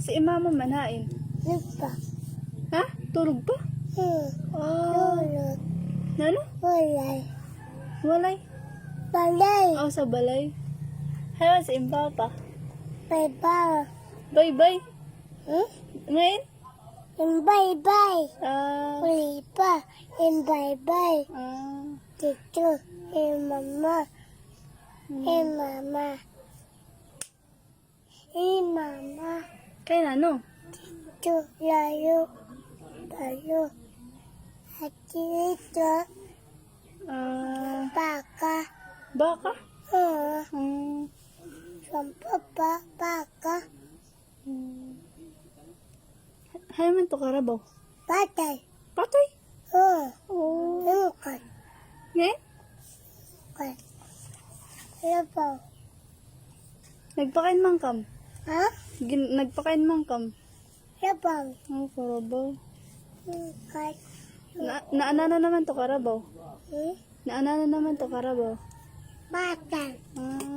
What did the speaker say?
Si imama manain. Lupa. Ha? Tulog pa? Oh. Lulot. Nano? Walay. Walay. Balay. Oh, sa balay. Hayo si impapa. Bye-bye. Bye-bye. Ngayon? Bye-bye. Ah. Uli pa. Bye-bye. Dito. Mama. Mama. Mama. Kaya na, no? Dito. Layo. Layo. At dito. Baka. Baka? Oo. Sampa baka. Hayo man to karabaw. Patay. Patay? Oo. Oh. Lukat. Ngayon? Lukat. Labaw. Nagpakain mangkam. Ha? Nagpakain mangkam. Labaw. Oh, karabaw. Lukat. Naana na naman to karabaw. Hmm? Naana na naman to karabaw. Patay. Ah.